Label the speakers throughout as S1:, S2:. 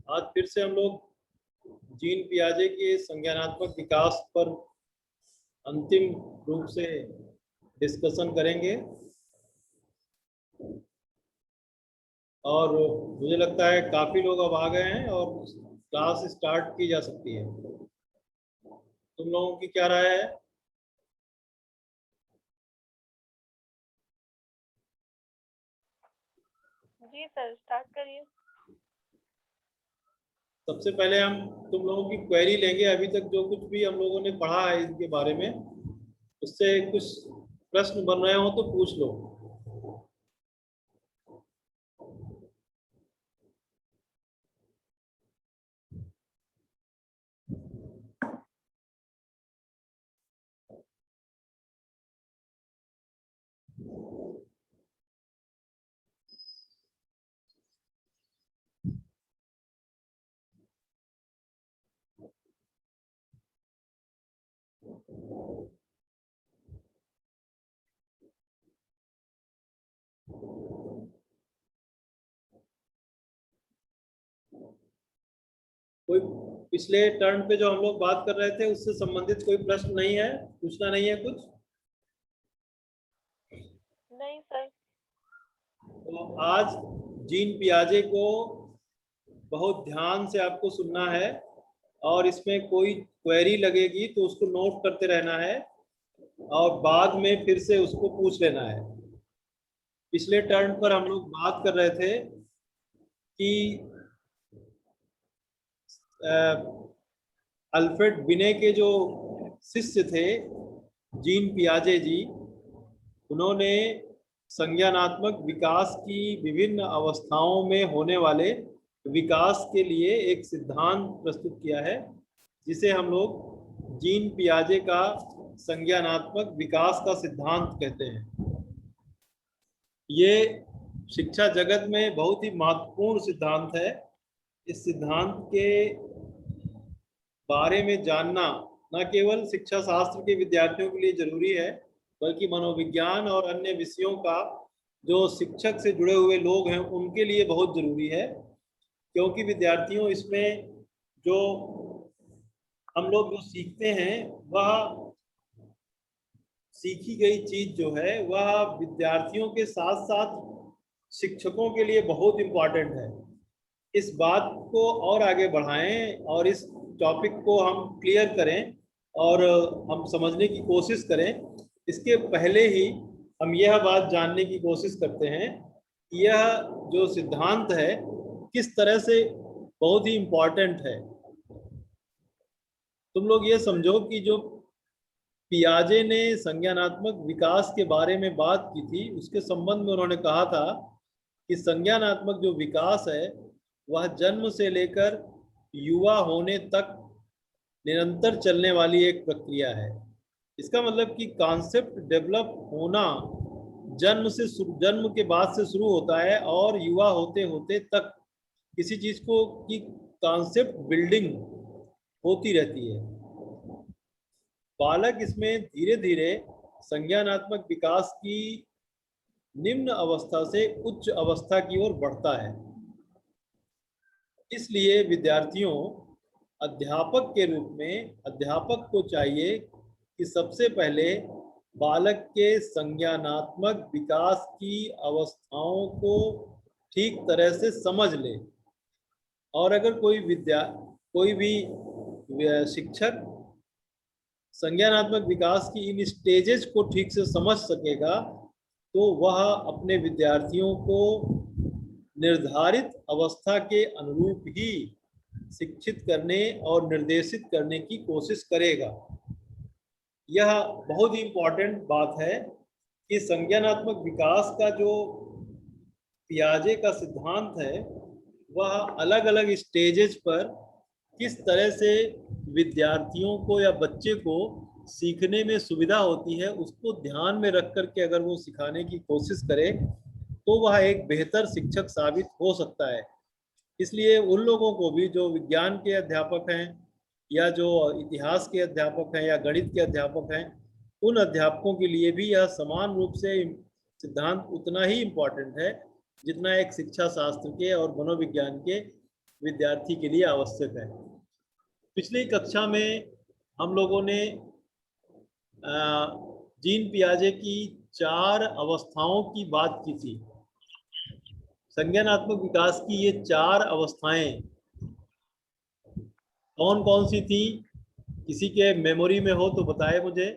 S1: आज फिर से हम लोग जीन पियाजे के संज्ञानात्मक विकास पर अंतिम रूप से डिस्कशन करेंगे और मुझे लगता है काफ़ी लोग अब आ गए हैं और क्लास स्टार्ट की जा सकती है। तुम लोगों की क्या राय है?
S2: जी सर, स्टार्ट करिए।
S1: सबसे पहले हम तुम लोगों की क्वेरी लेंगे। अभी तक जो कुछ भी हम लोगों ने पढ़ा है इसके बारे में, उससे कुछ प्रश्न बन रहे हो तो पूछ लो। कोई पिछले टर्न पे जो हम लोग बात कर रहे थे उससे संबंधित कोई प्रश्न नहीं है, पूछना नहीं है कुछ?
S2: नहीं सर।
S1: तो आज जीन पियाजे को बहुत ध्यान से आपको सुनना है और इसमें कोई क्वेरी लगेगी तो उसको नोट करते रहना है और बाद में फिर से उसको पूछ लेना है। पिछले टर्न पर हम लोग बात कर रहे थे कि अल्फ्रेड बिने के जो शिष्य थे जीन पियाजे जी, उन्होंने संज्ञानात्मक विकास की विभिन्न अवस्थाओं में होने वाले विकास के लिए एक सिद्धांत प्रस्तुत किया है जिसे हम लोग जीन पियाजे का संज्ञानात्मक विकास का सिद्धांत कहते हैं। ये शिक्षा जगत में बहुत ही महत्वपूर्ण सिद्धांत है। इस सिद्धांत के बारे में जानना न केवल शिक्षा शास्त्र के विद्यार्थियों के लिए जरूरी है, बल्कि मनोविज्ञान और अन्य विषयों का जो शिक्षक से जुड़े हुए लोग हैं उनके लिए बहुत जरूरी है, क्योंकि विद्यार्थियों इसमें जो हम लोग जो सीखते हैं वह सीखी गई चीज जो है वह विद्यार्थियों के साथ साथ शिक्षकों के लिए बहुत इम्पोर्टेंट है। इस बात को और आगे बढ़ाएं और इस टॉपिक को हम क्लियर करें और हम समझने की कोशिश करें। इसके पहले ही हम यह बात जानने की कोशिश करते हैं कि यह जो सिद्धांत है किस तरह से बहुत ही इम्पोर्टेंट है। तुम लोग ये समझो कि जो पियाजे ने संज्ञानात्मक विकास के बारे में बात की थी उसके संबंध में उन्होंने कहा था कि संज्ञानात्मक जो विकास है वह जन्म से लेकर युवा होने तक निरंतर चलने वाली एक प्रक्रिया है। इसका मतलब कि कॉन्सेप्ट डेवलप होना जन्म के बाद से शुरू होता है और युवा होते होते तक किसी चीज को की कॉन्सेप्ट बिल्डिंग होती रहती है। बालक इसमें धीरे धीरे संज्ञानात्मक विकास की निम्न अवस्था से उच्च अवस्था की ओर बढ़ता है। इसलिए विद्यार्थियों, अध्यापक के रूप में अध्यापक को चाहिए कि सबसे पहले बालक के संज्ञानात्मक विकास की अवस्थाओं को ठीक तरह से समझ ले। और अगर कोई भी शिक्षक संज्ञानात्मक विकास की इन स्टेजेस को ठीक से समझ सकेगा तो वह अपने विद्यार्थियों को निर्धारित अवस्था के अनुरूप ही शिक्षित करने और निर्देशित करने की कोशिश करेगा। यह बहुत ही इम्पोर्टेंट बात है कि संज्ञानात्मक विकास का जो पियाजे का सिद्धांत है वह अलग अलग स्टेजेस पर किस तरह से विद्यार्थियों को या बच्चे को सीखने में सुविधा होती है उसको ध्यान में रख करके अगर वो सिखाने की कोशिश करे तो वह एक बेहतर शिक्षक साबित हो सकता है। इसलिए उन लोगों को भी जो विज्ञान के अध्यापक हैं या जो इतिहास के अध्यापक हैं या गणित के अध्यापक हैं, उन अध्यापकों के लिए भी यह समान रूप से सिद्धांत उतना ही इम्पोर्टेंट है जितना एक शिक्षा शास्त्र के और मनोविज्ञान के विद्यार्थी के लिए आवश्यक है। पिछली कक्षा में हम लोगों ने जीन पियाजे की 4 अवस्थाओं की बात की थी। संज्ञानात्मक विकास की ये 4 अवस्थाएं कौन कौन सी थी? किसी के मेमोरी में हो तो बताए मुझे।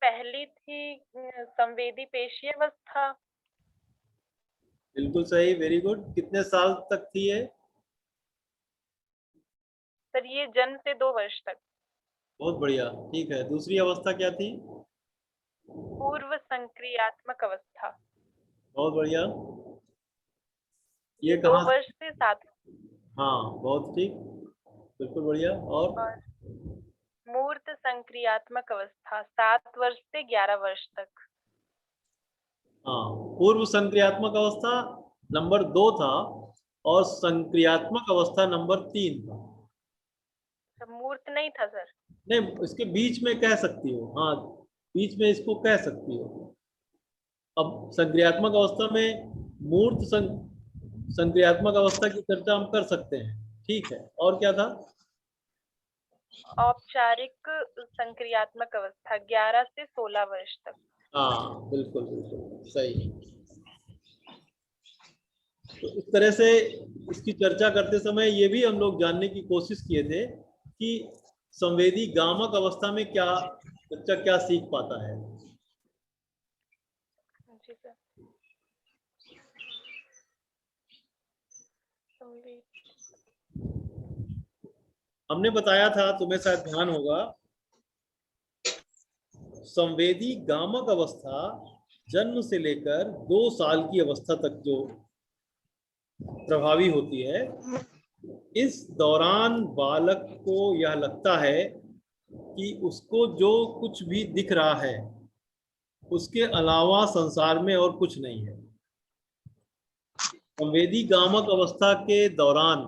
S2: पहली थी संवेदी पेशी अवस्था।
S1: बिल्कुल सही, वेरी गुड। कितने साल तक थी ये?
S2: सर ये जन्म से 2 वर्ष तक।
S1: बहुत बढ़िया, ठीक है। दूसरी अवस्था क्या थी?
S2: पूर्व संक्रियात्मक अवस्था।
S1: बहुत बढ़िया।
S2: ये
S1: ये
S2: 2
S1: कहाँ?
S2: वर्ष से 7।
S1: हाँ, बहुत ठीक, बिल्कुल बढ़िया। और
S2: और मूर्त संक्रियात्मक अवस्था 7 वर्ष से 11 वर्ष तक।
S1: हाँ, पूर्व संक्रियात्मक अवस्था नंबर 2 था और संक्रियात्मक अवस्था नंबर 3 था।
S2: तो मूर्त नहीं था सर।
S1: नहीं, इसके बीच में कह सकती हो, हाँ, बीच में इसको कह सकती हो। अब संक्रियात्मक अवस्था में मूर्त संक्रियात्मक अवस्था की चर्चा हम कर सकते हैं, ठीक है। और क्या था?
S2: औपचारिक संक्रियात्मक अवस्था 11 से 16 वर्ष तक।
S1: हाँ, बिल्कुल बिल्कुल सही। तो इस तरह से इसकी चर्चा करते समय ये भी हम लोग जानने की कोशिश किए थे कि संवेदी गामक अवस्था में क्या बच्चा क्या सीख पाता है।
S2: जी सर।
S1: हमने बताया था, तुम्हें शायद ध्यान होगा, संवेदी गामक अवस्था जन्म से लेकर 2 साल की अवस्था तक जो प्रभावी होती है। इस दौरान बालक को यह लगता है कि उसको जो कुछ भी दिख रहा है उसके अलावा संसार में और कुछ नहीं है। संवेदी गामक अवस्था के दौरान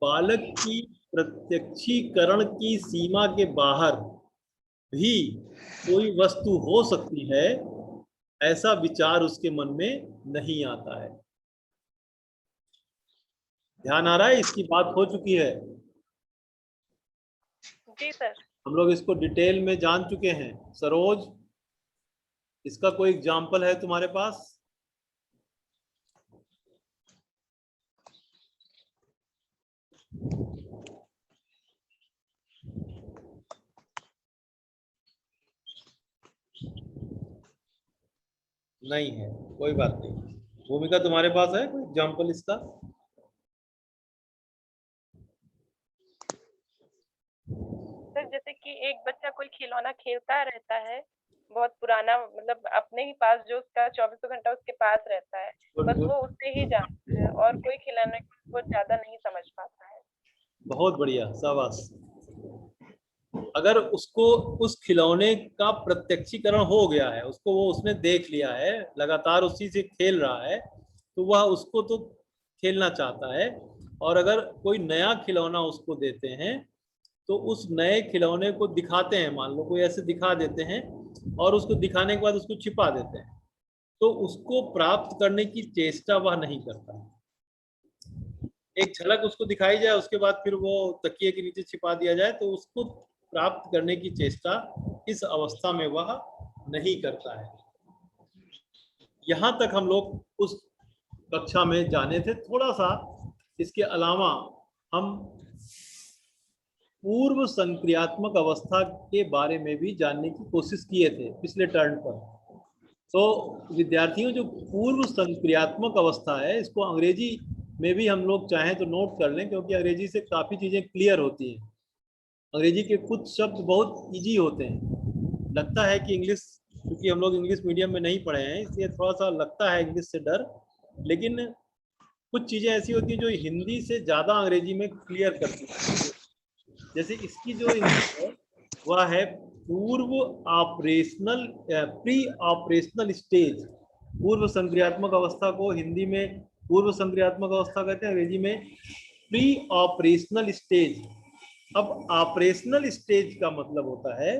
S1: बालक की प्रत्यक्षीकरण की सीमा के बाहर भी कोई वस्तु हो सकती है, ऐसा विचार उसके मन में नहीं आता है। ध्यान आ रहा है? इसकी बात हो चुकी है।
S2: जी सर।
S1: हम लोग इसको डिटेल में जान चुके हैं। सरोज, इसका कोई एग्जाम्पल है तुम्हारे पास? नहीं है, कोई बात नहीं। भूमिका, तुम्हारे पास है कोई एग्जाम्पल इसका?
S2: सर जैसे कि एक बच्चा कोई खिलौना खेलता रहता है, बहुत पुराना, मतलब अपने ही पास, जो उसका 24 घंटा उसके पास रहता है, बस वो उससे ही जानता है और कोई खिलौने को ज्यादा नहीं समझ पाता है।
S1: बहुत बढ़िया, शाबाश। अगर उसको उस खिलौने का प्रत्यक्षीकरण हो गया है, उसको वो उसने देख लिया है, लगातार उसी से खेल रहा है, तो वह उसको तो खेलना चाहता है। और अगर कोई नया खिलौना उसको देते हैं तो उस नए खिलौने को दिखाते हैं, मान लो कोई ऐसे दिखा देते हैं और उसको दिखाने के बाद उसको छिपा देते हैं, तो उसको प्राप्त करने की चेष्टा वह नहीं करता। एक झलक उसको दिखाई जाए, उसके बाद फिर वो तकिए के नीचे छिपा दिया जाए, तो उसको प्राप्त करने की चेष्टा इस अवस्था में वह नहीं करता है। यहां तक हम लोग उस कक्षा में जाने थे। थोड़ा सा इसके अलावा हम पूर्व संक्रियात्मक अवस्था के बारे में भी जानने की कोशिश किए थे पिछले टर्न पर। तो विद्यार्थियों, जो पूर्व संक्रियात्मक अवस्था है, इसको अंग्रेजी में भी हम लोग चाहें तो नोट कर लें, क्योंकि अंग्रेजी से काफ़ी चीज़ें क्लियर होती हैं। अंग्रेजी के कुछ शब्द बहुत इजी होते हैं। लगता है कि इंग्लिश, क्योंकि हम लोग इंग्लिश मीडियम में नहीं पढ़े हैं, इसलिए थोड़ा सा लगता है इंग्लिश से डर, लेकिन कुछ चीज़ें ऐसी होती हैं जो हिंदी से ज़्यादा अंग्रेजी में क्लियर करती हैं। जैसे इसकी जो इंग्लिश है वह है पूर्व ऑपरेशनल, प्री ऑपरेशनल स्टेज। पूर्व संक्रियात्मक अवस्था को हिंदी में पूर्व संक्रियात्मक अवस्था कहते हैं, अंग्रेजी में प्री ऑपरेशनल स्टेज। अब ऑपरेशनल स्टेज का मतलब होता है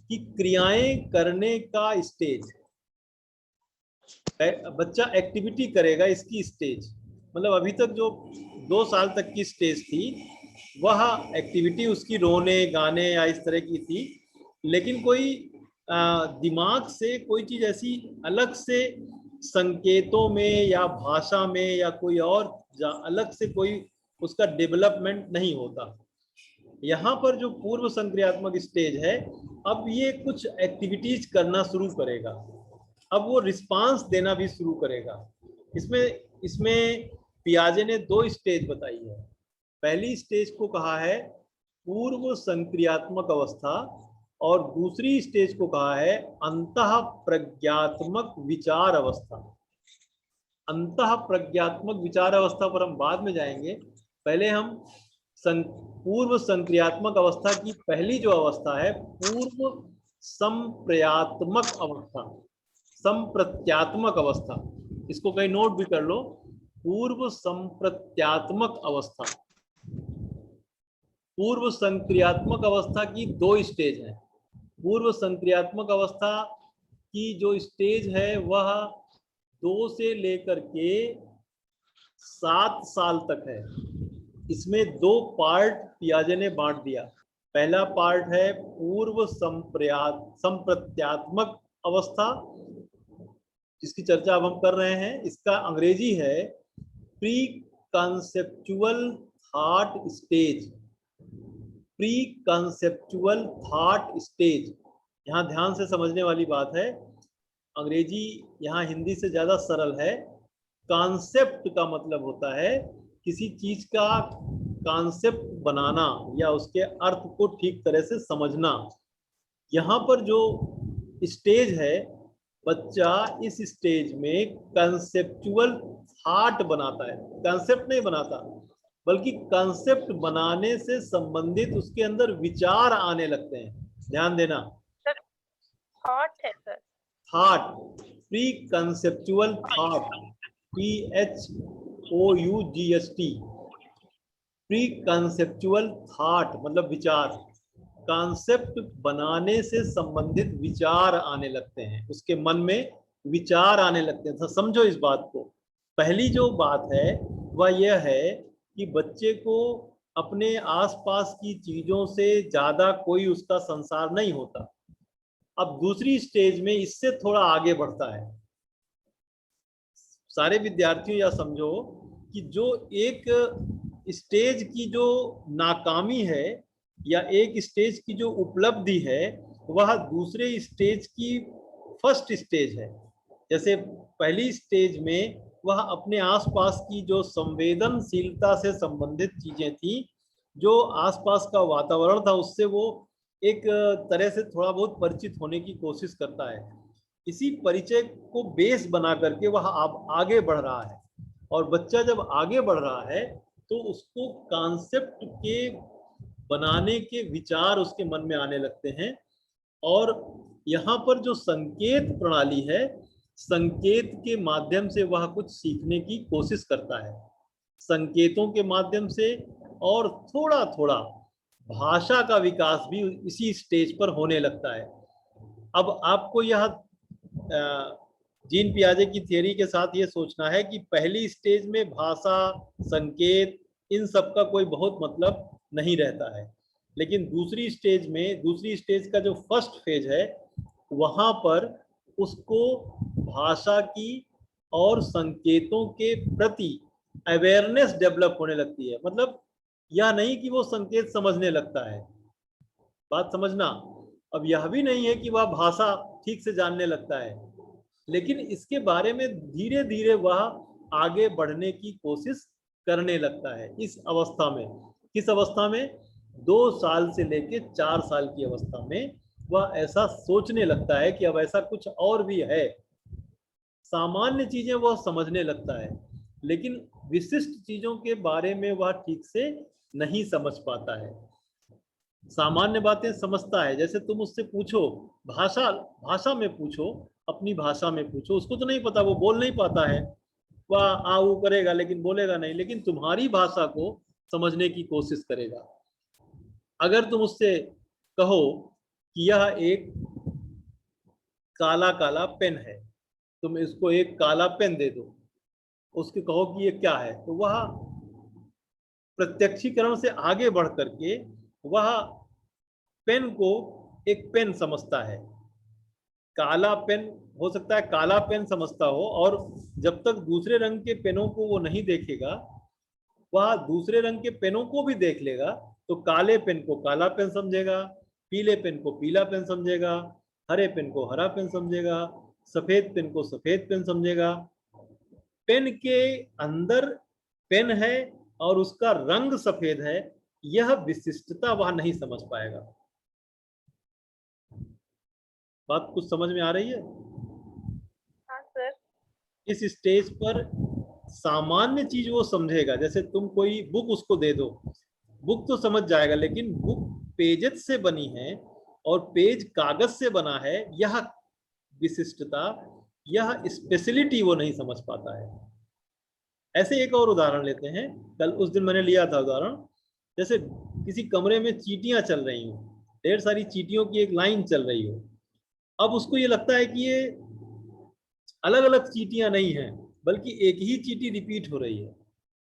S1: कि क्रियाएं करने का स्टेज। बच्चा एक्टिविटी करेगा, इसकी स्टेज मतलब अभी तक जो 2 साल तक की स्टेज थी वह एक्टिविटी उसकी रोने गाने या इस तरह की थी, लेकिन कोई दिमाग से कोई चीज ऐसी अलग से संकेतों में या भाषा में या कोई और अलग से कोई उसका डेवलपमेंट नहीं होता। यहाँ पर जो पूर्व संक्रियात्मक स्टेज है, अब ये कुछ एक्टिविटीज करना शुरू करेगा, अब वो रिस्पांस देना भी शुरू करेगा। इसमें इसमें पियाजे ने 2 स्टेज बताई है। पहली स्टेज को कहा है पूर्व संक्रियात्मक अवस्था और दूसरी स्टेज को कहा है अंतः प्रज्ञात्मक विचार अवस्था। अंतः प्रज्ञात्मक विचार अवस्था पर हम बाद में जाएंगे, पहले हम पूर्व संक्रियात्मक अवस्था की पहली जो अवस्था है पूर्व संप्रयात्मक अवस्था, संप्रत्यात्मक अवस्था, इसको कहीं नोट भी कर लो, पूर्व संप्रत्यात्मक अवस्था। पूर्व संक्रियात्मक अवस्था की 2 स्टेज है। पूर्व संक्रियात्मक अवस्था की जो स्टेज है वह 2 से लेकर के 7 साल तक है। इसमें 2 पार्ट पियाजे ने बांट दिया। पहला पार्ट है पूर्व संप्रत्यात्मक अवस्था, जिसकी चर्चा अब हम कर रहे हैं। इसका अंग्रेजी है pre conceptual thought stage. Pre conceptual thought stage, यहाँ ध्यान से समझने वाली बात है, अंग्रेजी यहाँ हिंदी से ज्यादा सरल है। कॉन्सेप्ट का मतलब होता है किसी चीज का कॉन्सेप्ट बनाना या उसके अर्थ को ठीक तरह से समझना। यहाँ पर जो स्टेज है, बच्चा इस स्टेज में कंसेप्चुअल थॉट बनाता है, कंसेप्ट नहीं बनाता, बल्कि कंसेप्ट बनाने से संबंधित उसके अंदर विचार आने लगते हैं। ध्यान देना,
S2: सर थॉट है sir,
S1: thought, pre conceptual thought, PHOUGST, pre conceptual thought मतलब विचार। कॉन्सेप्ट बनाने से संबंधित विचार आने लगते हैं, उसके मन में विचार आने लगते हैं। समझो इस बात को। पहली जो बात है वह यह है कि बच्चे को अपने आसपास की चीजों से ज्यादा कोई उसका संसार नहीं होता। अब दूसरी स्टेज में इससे थोड़ा आगे बढ़ता है। सारे विद्यार्थियों या समझो कि जो एक स्टेज की जो नाकामी है या एक स्टेज की जो उपलब्धि है वह दूसरे स्टेज की फर्स्ट स्टेज है। जैसे पहली स्टेज में वह अपने आसपास की जो संवेदनशीलता से संबंधित चीजें थी, जो आसपास का वातावरण था, उससे वो एक तरह से थोड़ा बहुत परिचित होने की कोशिश करता है। इसी परिचय को बेस बना करके वह अब आगे बढ़ रहा है, और बच्चा जब आगे बढ़ रहा है तो उसको कॉन्सेप्ट के बनाने के विचार उसके मन में आने लगते हैं। और यहाँ पर जो संकेत प्रणाली है, संकेत के माध्यम से वह कुछ सीखने की कोशिश करता है, संकेतों के माध्यम से, और थोड़ा थोड़ा भाषा का विकास भी इसी स्टेज पर होने लगता है। अब आपको यह जीन पियाजे की थियरी के साथ ये सोचना है कि पहली स्टेज में भाषा, संकेत, इन सब का कोई बहुत मतलब नहीं रहता है, लेकिन दूसरी स्टेज में, दूसरी स्टेज का जो फर्स्ट फेज है, वहां पर उसको भाषा की और संकेतों के प्रति अवेयरनेस डेवलप होने लगती है। मतलब यह नहीं कि वो संकेत समझने लगता है, बात समझना। अब यह भी नहीं है कि वह भाषा ठीक से जानने लगता है, लेकिन इसके बारे में धीरे धीरे वह आगे बढ़ने की कोशिश करने लगता है। इस अवस्था में, किस अवस्था में, 2 साल से लेकर 4 साल की अवस्था में वह ऐसा सोचने लगता है कि अब ऐसा कुछ और भी है। सामान्य चीजें वह समझने लगता है, लेकिन विशिष्ट चीजों के बारे में वह ठीक से नहीं समझ पाता है। सामान्य बातें समझता है, जैसे तुम उससे पूछो, भाषा में पूछो, अपनी भाषा में पूछो, उसको तो नहीं पता, वो बोल नहीं पाता है, वह आ ऊ करेगा लेकिन बोलेगा नहीं, लेकिन तुम्हारी भाषा को समझने की कोशिश करेगा। अगर तुम उससे कहो कि यह एक काला काला पेन है, तुम इसको एक काला पेन दे दो, उसके कहो कि ये क्या है, तो वह प्रत्यक्षीकरण से आगे बढ़ करके वह पेन को एक पेन समझता है। काला पेन हो सकता है काला पेन समझता हो, और जब तक दूसरे रंग के पेनों को वो नहीं देखेगा, वह दूसरे रंग के पेनों को भी देख लेगा, तो काले पेन को काला पेन समझेगा, पीले पेन को पीला पेन समझेगा, हरे पेन को हरा पेन समझेगा, सफेद पेन को सफेद पेन समझेगा। पेन के अंदर पेन है और उसका रंग सफेद है, यह विशिष्टता वह नहीं समझ पाएगा। बात कुछ समझ में आ रही है?
S2: हाँ सर।
S1: इस स्टेज पर सामान्य चीज वो समझेगा, जैसे तुम कोई बुक उसको दे दो, बुक तो समझ जाएगा, लेकिन बुक पेजेस से बनी है और पेज कागज से बना है, यह विशिष्टता, यह स्पेशलिटी वो नहीं समझ पाता है। ऐसे एक और उदाहरण लेते हैं, कल उस दिन मैंने लिया था उदाहरण, जैसे किसी कमरे में चींटियां चल रही हो, ढेर सारी चींटियों की एक लाइन चल रही हो। अब उसको ये लगता है कि ये अलग अलग चींटियां नहीं हैं, बल्कि एक ही चींटी रिपीट हो रही है।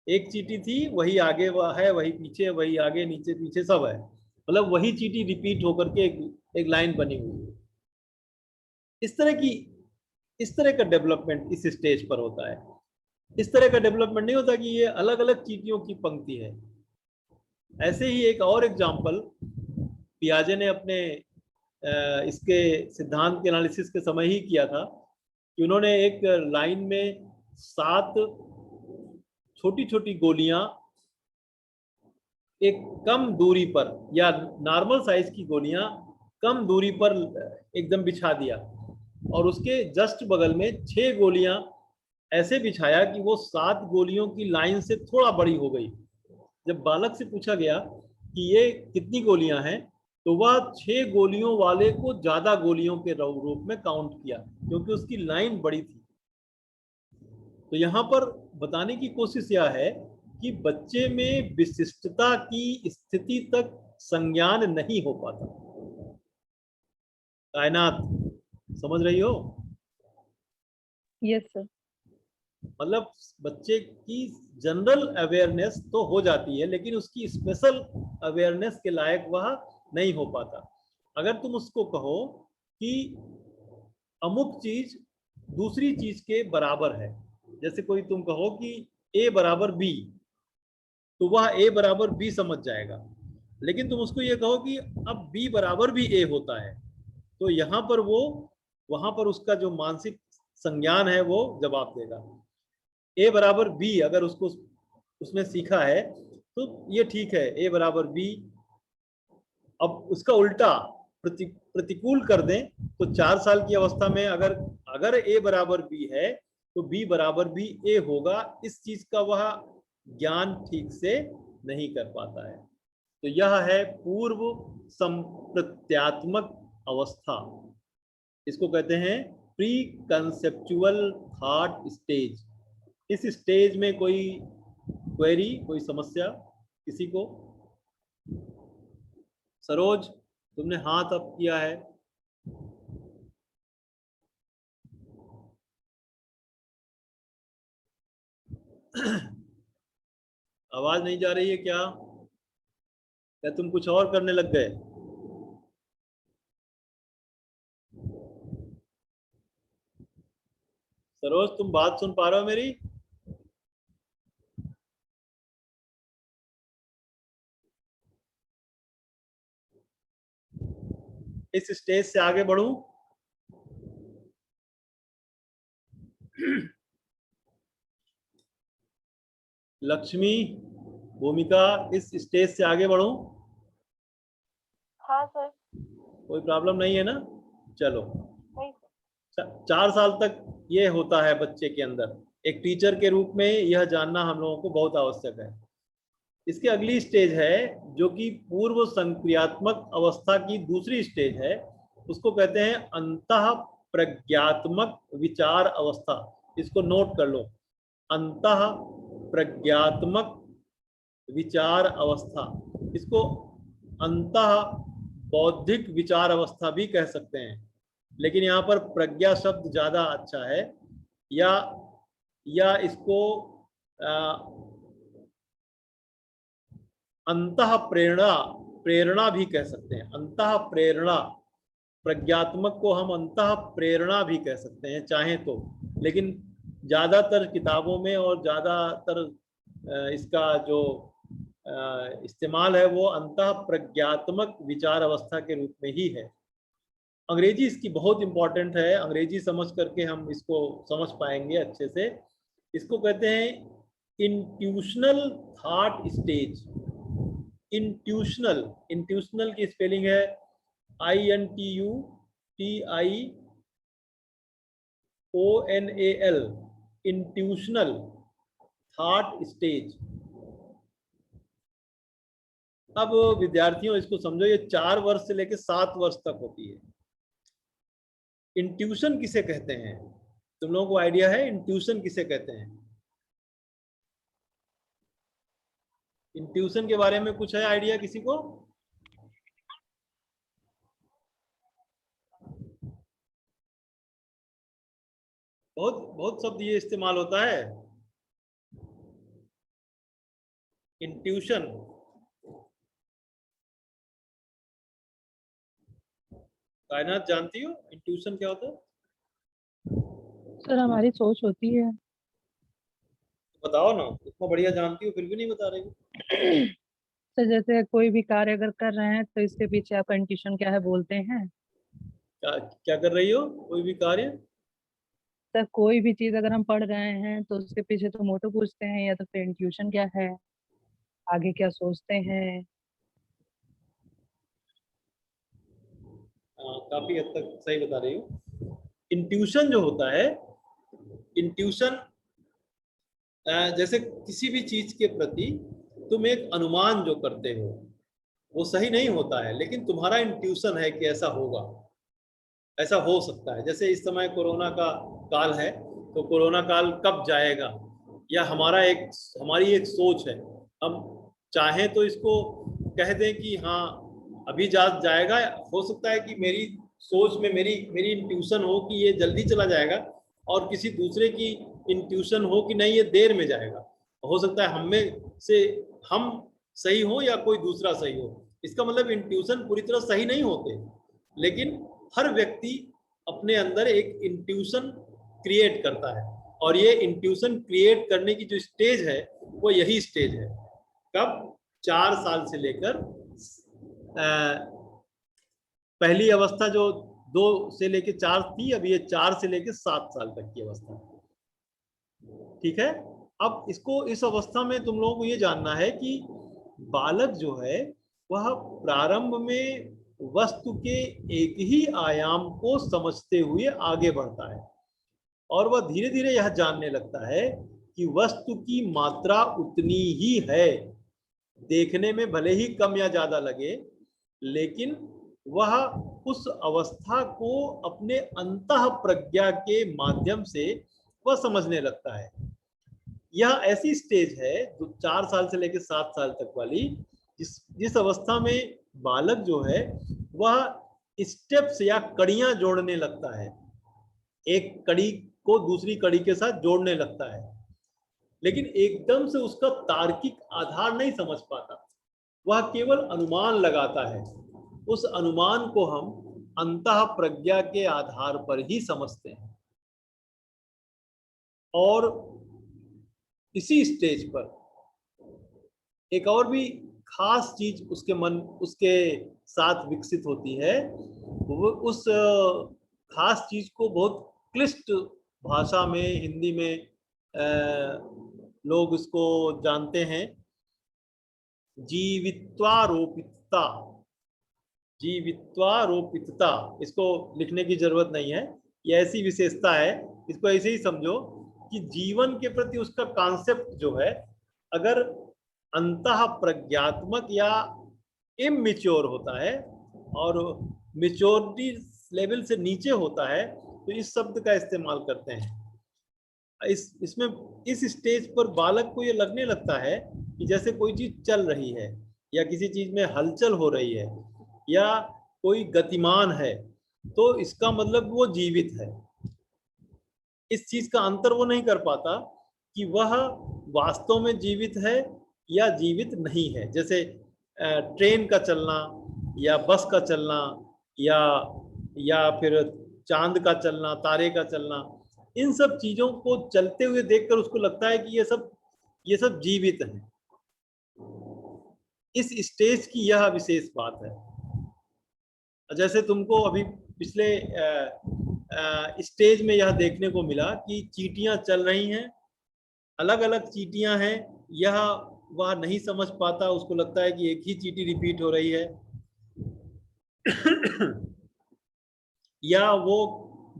S1: एक चींटी थी, वही आगे वह है, वही पीछे, वही आगे नीचे पीछे सब है, मतलब वही चींटी रिपीट होकर के एक लाइन बनी हुई है। इस तरह की इस तरह का डेवलपमेंट इस स्टेज पर होता है। इस तरह का डेवलपमेंट नहीं होता कि ये अलग अलग चींटियों की पंक्ति है। ऐसे ही एक और एग्जाम्पल पियाजे ने अपने इसके सिद्धांत के एनालिसिस के समय ही किया था, कि उन्होंने एक लाइन में 7 छोटी छोटी गोलियां एक कम दूरी पर, या नॉर्मल साइज की गोलियां कम दूरी पर एकदम बिछा दिया, और उसके जस्ट बगल में 6 गोलियां ऐसे बिछाया कि वो 7 गोलियों की लाइन से थोड़ा बड़ी हो गई। जब बालक से पूछा गया कि ये कितनी गोलियां हैं, तो वह 6 गोलियों वाले को ज्यादा गोलियों के रूप में काउंट किया, क्योंकि उसकी लाइन बड़ी थी। तो यहाँ पर बताने की कोशिश यह है कि बच्चे में विशिष्टता की स्थिति तक संज्ञान नहीं हो पाता। कायनात समझ रही हो?
S3: Yes sir.
S1: मतलब बच्चे की जनरल अवेयरनेस तो हो जाती है, लेकिन उसकी स्पेशल अवेयरनेस के लायक वह नहीं हो पाता। अगर तुम उसको कहो कि अमुक चीज दूसरी चीज के बराबर है, जैसे कोई तुम कहो कि ए बराबर बी, तो वह ए बराबर बी समझ जाएगा। लेकिन तुम उसको ये कहो कि अब बी बराबर भी ए होता है, तो यहाँ पर वो वहां पर उसका जो मानसिक संज्ञान है वो जवाब देगा। ए बराबर बी अगर उसको उसमें सीखा है तो ये ठीक है, ए बराबर बी। अब उसका उल्टा प्रतिकूल कर दें तो 4 साल की अवस्था में अगर अगर ए बराबर बी है तो बी बराबर भी ए होगा, इस चीज का वह ज्ञान ठीक से नहीं कर पाता है। तो यह है पूर्व संप्रत्यात्मक अवस्था, इसको कहते हैं प्री कंसेप्चुअल थॉट स्टेज। इस स्टेज में कोई क्वेरी, कोई समस्या किसी को? सरोज, तुमने हाथ अप किया है। आवाज नहीं जा रही है क्या? या तुम कुछ और करने लग गए? सरोज, तुम बात सुन पा रहे हो मेरी? इस स्टेज से आगे बढ़ूं? लक्ष्मी, भूमिका, इस स्टेज से आगे बढ़ूं?
S2: हाँ सर।
S1: कोई प्रॉब्लम नहीं है ना? चलो।
S2: नहीं।
S1: 4 साल तक ये होता है बच्चे के अंदर। एक टीचर के रूप में यह जानना हम लोगों को बहुत आवश्यक है। इसके अगली स्टेज है जो कि पूर्व संक्रियात्मक अवस्था की दूसरी स्टेज है, उसको कहते हैं अंतः प्रज्ञात्मक विचार अवस्था। इसको नोट कर लो, अंतः प्रज्ञात्मक विचार अवस्था। इसको अंतः बौद्धिक विचार अवस्था भी कह सकते हैं। लेकिन यहाँ पर प्रज्ञा शब्द ज्यादा अच्छा है, या इसको अंतः प्रेरणा, प्रेरणा भी कह सकते हैं। अंतः प्रेरणा, प्रज्ञात्मक को हम अंतः प्रेरणा भी कह सकते हैं चाहें तो, लेकिन ज्यादातर किताबों में और ज्यादातर इसका जो इस्तेमाल है वो अंतः प्रज्ञात्मक विचार अवस्था के रूप में ही है। अंग्रेजी इसकी बहुत इंपॉर्टेंट है, अंग्रेजी समझ करके हम इसको समझ पाएंगे अच्छे से। इसको कहते हैं intuitional thought stage. Intuitional, intuitional की स्पेलिंग है INTUTIONAL, इंट्यूशनल थॉट स्टेज। अब विद्यार्थियों इसको समझो, ये 4 वर्ष से लेकर 7 वर्ष तक होती है। इंट्यूशन किसे कहते हैं? तुम लोगों को आइडिया है इंट्यूशन किसे कहते हैं? इंट्यूशन के बारे में कुछ है आइडिया किसी को? बहुत बहुत शब्द ये इस्तेमाल होता है इंट्यूशन। कायनात जानती हो इंट्यूशन क्या होता है?
S3: सर हमारी सोच होती है।
S1: बताओ ना, इतना बढ़िया जानती हो फिर भी नहीं बता रही हो।
S3: सर जैसे कोई भी कार्य अगर कर रहे हैं तो इसके पीछे आपका इंट्यूशन क्या है बोलते हैं?
S1: क्या कर रही हो? कोई भी कार्य?
S3: सर कोई भी चीज अगर हम पढ़ रहे हैं तो उसके पीछे तो मोटो पूछते हैं, या तो फिर इंट्यूशन क्या है, आगे क्या सोचते हैं।
S1: काफी हद तक सही बता रही हो। इंट्यूशन जो होता है, इंट्यूशन जैसे किसी भी चीज के प्रति तुम एक अनुमान जो करते हो वो सही नहीं होता है, लेकिन तुम्हारा इंट्यूशन है कि ऐसा होगा, ऐसा हो सकता है। जैसे इस समय कोरोना का काल है, तो कोरोना काल कब जाएगा, या हमारी एक सोच है। हम चाहें तो इसको कह दें कि हाँ अभी जाएगा, हो सकता है कि मेरी सोच में मेरी इंट्यूशन हो कि ये जल्दी चला जाएगा, और किसी दूसरे की इंट्यूशन हो कि नहीं ये देर में जाएगा। हो सकता है हम में से हम सही हो या कोई दूसरा सही हो। इसका मतलब इंट्यूशन पूरी तरह सही नहीं होते, लेकिन हर व्यक्ति अपने अंदर एक इंट्यूशन क्रिएट करता है, और ये इंट्यूशन क्रिएट करने की जो स्टेज है वो यही स्टेज है। कब? 4 साल से लेकर पहली अवस्था जो 2 से लेकर 4 थी, अब ये 4 से लेकर 7 साल तक की अवस्था। ठीक है, अब इसको इस अवस्था में तुम लोगों को ये जानना है कि बालक जो है वह प्रारंभ में वस्तु के एक ही आयाम को समझते हुए आगे बढ़ता है, और वह धीरे धीरे यह जानने लगता है कि वस्तु की मात्रा उतनी ही है, देखने में भले ही कम या ज्यादा लगे, लेकिन वह उस अवस्था को अपने अंतः प्रज्ञा के माध्यम से वह समझने लगता है। यह ऐसी स्टेज है जो 4 साल से लेकर 7 साल तक वाली, जिस अवस्था में बालक जो है वह स्टेप्स या कड़ियां जोड़ने लगता है, एक कड़ी को दूसरी कड़ी के साथ जोड़ने लगता है, लेकिन एकदम से उसका तार्किक आधार नहीं समझ पाता, वह केवल अनुमान लगाता है। उस अनुमान को हम अंतः प्रज्ञा के आधार पर ही समझते हैं, और इसी स्टेज पर एक और भी खास चीज उसके साथ विकसित होती है। वो उस खास चीज को बहुत क्लिष्ट भाषा में, हिंदी में लोग इसको जानते हैं, जीवित्वारोपितता। जीवित्वारोपितता, इसको लिखने की जरूरत नहीं है, ये ऐसी विशेषता है, इसको ऐसे ही समझो कि जीवन के प्रति उसका कॉन्सेप्ट जो है, अगर अंतः प्रज्ञात्मक या इमैच्योर होता है और मैच्योरिटी लेवल से नीचे होता है, तो इस शब्द का इस्तेमाल करते हैं। इसमें इस स्टेज पर बालक को ये लगने लगता है कि जैसे कोई चीज चल रही है, या किसी चीज में हलचल हो रही है, या कोई गतिमान है, तो इसका मतलब वो जीवित है। इस चीज का अंतर वो नहीं कर पाता कि वह वास्तव में जीवित है या जीवित नहीं है। जैसे ट्रेन का चलना या बस का चलना या फिर चांद का चलना, तारे का चलना, इन सब चीजों को चलते हुए देखकर उसको लगता है कि ये सब जीवित है। इस स्टेज की यह विशेष बात है। जैसे तुमको अभी पिछले स्टेज में यह देखने को मिला कि चींटियां चल रही हैं, अलग अलग चींटियां हैं, यह वह नहीं समझ पाता, उसको लगता है कि एक ही चींटी रिपीट हो रही है। या वो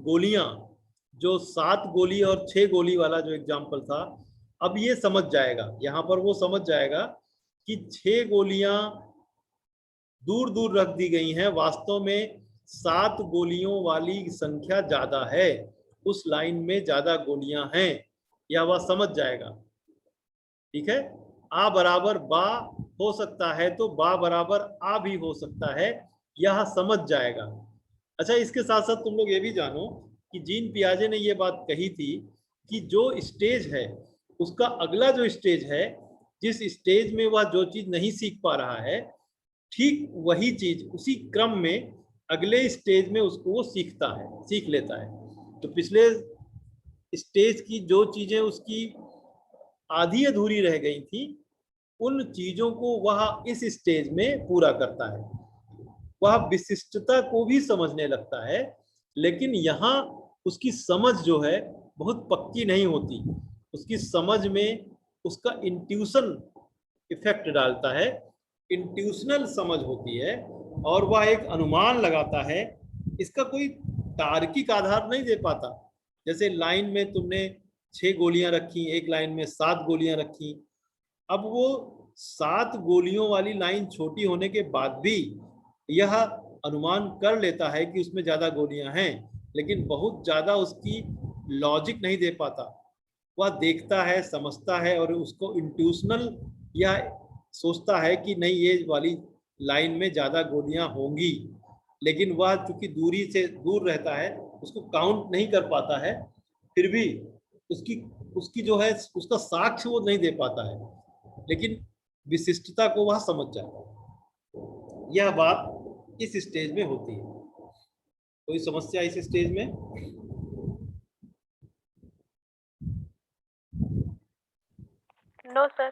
S1: गोलियां, जो 7 गोली और 6 गोली वाला जो एग्जाम्पल था, अब ये समझ जाएगा, यहां पर वो समझ जाएगा कि 6 गोलियां दूर दूर रख दी गई हैं, वास्तव में 7 गोलियों वाली संख्या ज्यादा है, उस लाइन में ज्यादा गोलियां हैं, या वह समझ जाएगा। ठीक है, आ बराबर बा हो सकता है तो बा बराबर आ भी हो सकता है, यह समझ जाएगा। अच्छा, इसके साथ साथ तुम लोग ये भी जानो कि जीन पियाजे ने ये बात कही थी कि जो स्टेज है उसका अगला जो स्टेज है, जिस स्टेज में वह जो चीज नहीं सीख पा रहा है, ठीक वही चीज उसी क्रम में अगले स्टेज में उसको वो सीख लेता है। तो पिछले स्टेज की जो चीजें उसकी आधी अधूरी रह गई थी, उन चीजों को वह इस स्टेज में पूरा करता है। वह विशिष्टता को भी समझने लगता है, लेकिन यहाँ उसकी समझ जो है बहुत पक्की नहीं होती। उसकी समझ में उसका इंट्यूशन इफेक्ट डालता है, इंट्यूशनल समझ होती है, और वह एक अनुमान लगाता है, इसका कोई तार्किक आधार नहीं दे पाता। जैसे लाइन में तुमने 6 गोलियां रखी, एक लाइन में 7 गोलियां रखी, अब वो 7 गोलियों वाली लाइन छोटी होने के बाद भी यह अनुमान कर लेता है कि उसमें ज्यादा गोलियां हैं, लेकिन बहुत ज्यादा उसकी लॉजिक नहीं दे पाता। वह देखता है, समझता है, और उसको इंट्यूशनल या सोचता है कि नहीं, ये वाली लाइन में ज्यादा गोलियां होंगी, लेकिन वह चूंकि दूरी से दूर रहता है, उसको काउंट नहीं कर पाता है, फिर भी उसकी उसकी जो है उसका साक्ष्य वो नहीं दे पाता है, लेकिन विशिष्टता को वह समझ जाता है। यह बात इस स्टेज में होती है। कोई समस्या इस स्टेज में?
S2: No sir.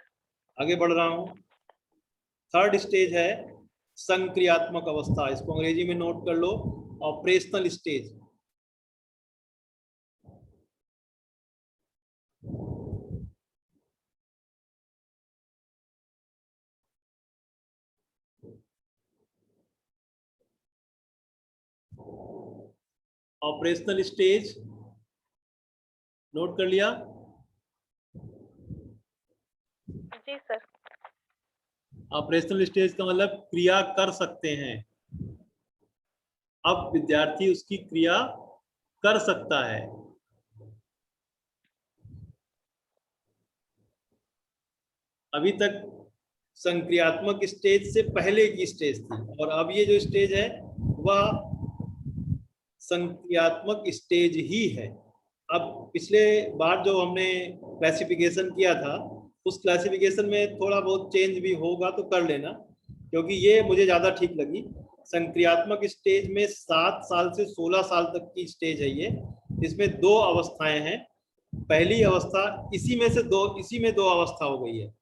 S1: आगे बढ़ रहा हूं। थर्ड स्टेज है संक्रियात्मक अवस्था। इसको अंग्रेजी में नोट कर लो, operational stage. Operational stage note कर लिया?
S2: जी सर।
S1: ऑपरेशनल स्टेज का मतलब क्रिया कर सकते हैं। अब विद्यार्थी उसकी क्रिया कर सकता है। अभी तक संक्रियात्मक स्टेज से पहले की स्टेज थी, और अब ये जो स्टेज है वह संक्रियात्मक स्टेज ही है। अब पिछले बार जो हमने क्लासिफिकेशन किया था, उस क्लासिफिकेशन में थोड़ा बहुत चेंज भी होगा तो कर लेना, क्योंकि ये मुझे ज़्यादा ठीक लगी। संक्रियात्मक स्टेज में 7 साल से 16 साल तक की स्टेज है ये। इसमें 2 अवस्थाएं हैं। पहली अवस्था, इसी में दो अवस्था हो गई है।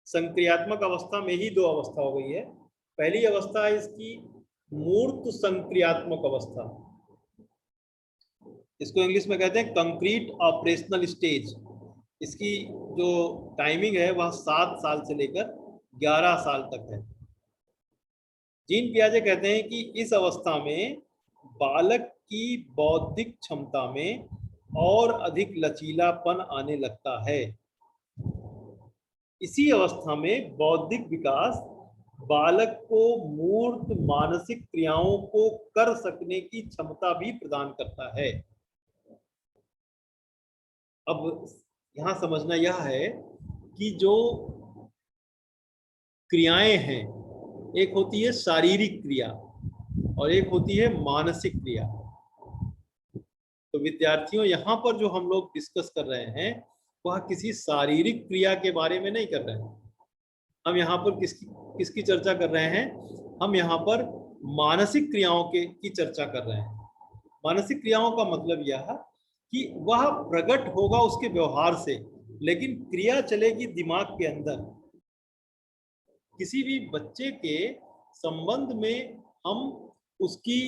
S1: संक्रियात्मक अवस्था में ही 2 अवस्था हो गई है। पहली अवस्था है इसकी मूर्त संक्रियात्मक अवस्था, इसको इंग्लिश में कहते हैं कंक्रीट ऑपरेशनल स्टेज। इसकी जो टाइमिंग है वह 7 साल से लेकर 11 साल तक है। जीन पियाजे कहते हैं कि इस अवस्था में बालक की बौद्धिक क्षमता में और अधिक लचीलापन आने लगता है। इसी अवस्था में बौद्धिक विकास बालक को मूर्त मानसिक क्रियाओं को कर सकने की क्षमता भी प्रदान करता है। अब यहां समझना यह है कि जो क्रियाएं हैं, एक होती है शारीरिक क्रिया, और एक होती है मानसिक क्रिया। तो विद्यार्थियों, यहाँ पर जो हम लोग डिस्कस कर रहे हैं वह किसी शारीरिक क्रिया के बारे में नहीं कर रहे हैं। हम यहाँ पर किसकी चर्चा कर रहे हैं? हम यहाँ पर मानसिक क्रियाओं की चर्चा कर रहे हैं। मानसिक क्रियाओं का मतलब यह कि वह प्रकट होगा उसके व्यवहार से, लेकिन क्रिया चलेगी दिमाग के अंदर। किसी भी बच्चे के संबंध में हम उसकी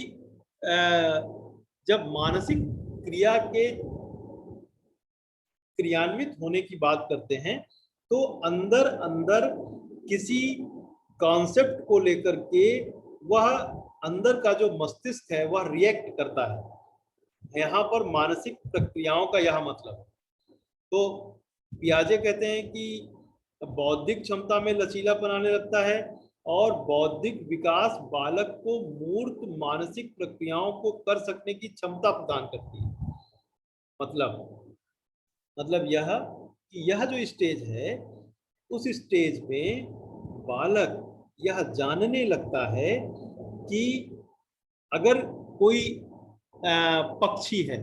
S1: जब मानसिक क्रिया के क्रियान्वित होने की बात करते हैं तो अंदर अंदर किसी कॉन्सेप्ट को लेकर के वह अंदर का जो मस्तिष्क है वह रिएक्ट करता है। यहाँ पर मानसिक प्रक्रियाओं का यह मतलब है। तो पियाजे कहते हैं कि बौद्धिक क्षमता में लचीलापन आने लगता है और बौद्धिक विकास बालक को मूर्त मानसिक प्रक्रियाओं को कर सकने की क्षमता प्रदान करती है। मतलब यह कि यह जो स्टेज है उस स्टेज में बालक यह जानने लगता है कि अगर कोई पक्षी है,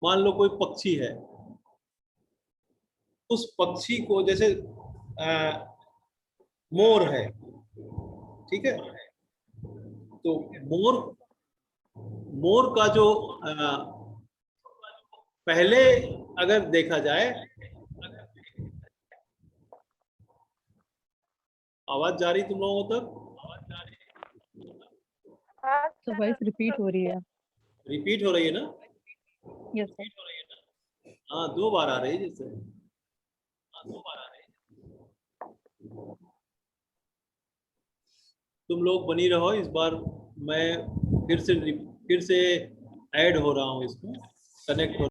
S1: मान लो कोई पक्षी है, उस पक्षी को जैसे मोर है, ठीक है, तो मोर का जो पहले अगर देखा जाए, आवाज जा रही तुम लोगों तक?
S3: तो वॉइस रिपीट हो रही है।
S1: रिपीट हो रही है ना?
S3: Yes sir.
S1: हाँ, 2 बार आ रही है जैसे। तुम लोग बनी रहो, इस बार मैं फिर से ऐड हो रहा हूँ, इसमें कनेक्ट हो